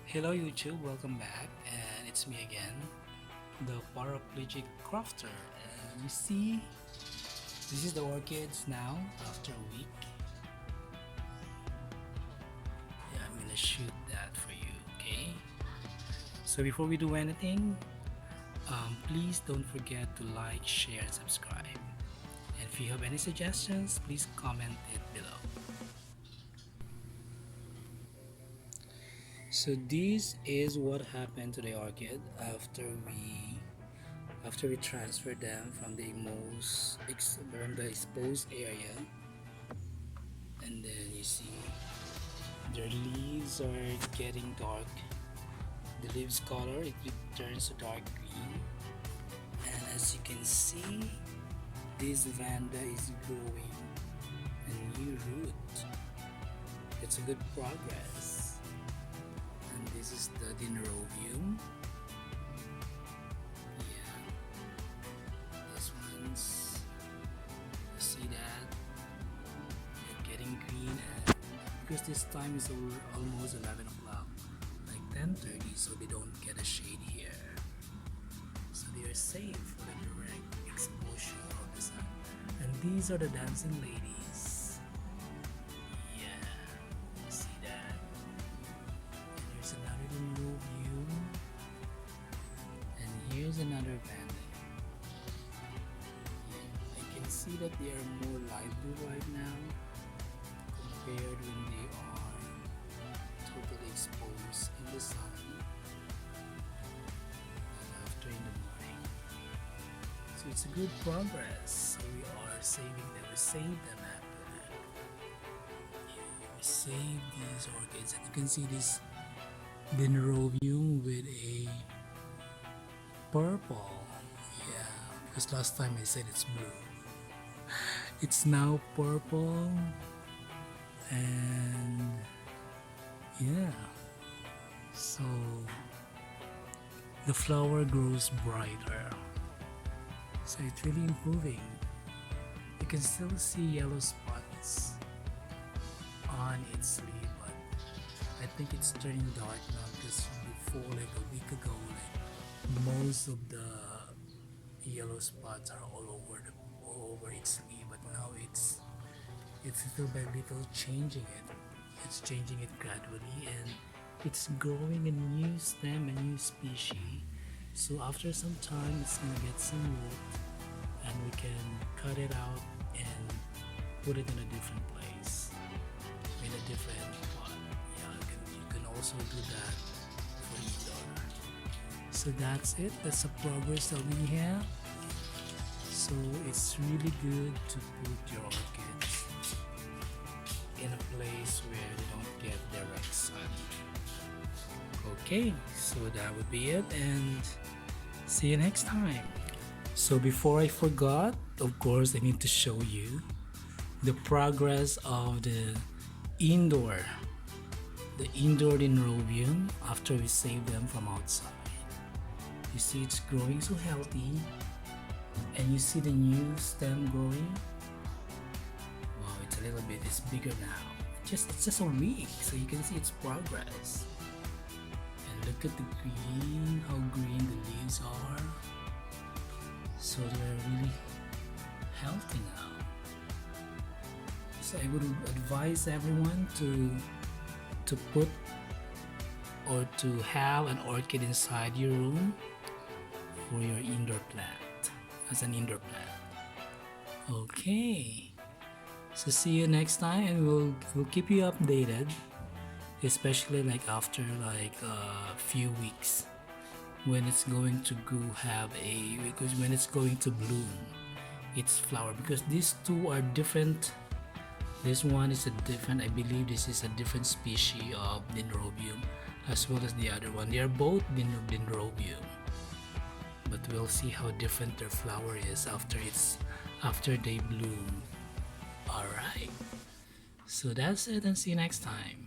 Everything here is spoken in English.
Hello YouTube, welcome back, and it's me again, the paraplegic crafter. And you see, this is the orchids now after a week. Yeah, I'm gonna shoot that for you, okay? So before we do anything, please don't forget to like, share, and subscribe. And if you have any suggestions, please comment it below. So this is what happened to the orchid after we transferred them from the from the exposed area, and then you see their leaves are getting dark. The leaves color it turns to dark green, and as you can see, this vanda is growing a new root. It's a good progress. And this is the dendrobium. Yeah, this one's, you see that they're getting green, and because this time is almost 11 o'clock, like 10:30, so they don't get a shade here, so they are safe for the direct exposure of the sun. And these are the dancing ladies. Yeah, you see that? And here's another dendrobium, and here's another vanda. Yeah, I can see that they are more lively right now compared when they are totally exposed in the sun and after in the morning. So it's a good progress. So we are saving them. We saved them after that. Yeah, we saved these orchids, and you can see this dendrobium with a purple. Yeah, because last time I said it's blue. It's now purple, and yeah, so the flower grows brighter, so it's really improving. You can still see yellow spots on its leaf, but I think it's turning dark now, because before, like a week ago, like most of the yellow spots are all over its leaf, but now it's little by little changing it. It's changing it gradually, and it's growing a new stem, a new species. So after some time, it's gonna get some root, and we can cut it out and put it in a different place, in a different pot. Yeah, you can also do that for indoor. So that's it. That's the progress that we have. So it's really good to put your orchids in a place where they don't get direct sun. Okay, so that would be it, and see you next time. So before I forgot, of course, I need to show you the progress of the indoor dendrobium after we save them from outside. You see it's growing so healthy, and you see the new stem growing. Wow, it's a little bit, it's bigger now. It's just a week, so you can see its progress. And look at the green, how green the leaves are. So they're really healthy now. So I would advise everyone to put or to have an orchid inside your room for your indoor plant, as an indoor plant. Okay, so see you next time, and we'll keep you updated, especially like after like a few weeks, when it's going to because when it's going to bloom its flower, because these two are different. This one is a different, I believe this is a different species of dendrobium, as well as the other one. They are both dendrobium, but we'll see how different their flower is after they bloom. Alright, so that's it, and see you next time.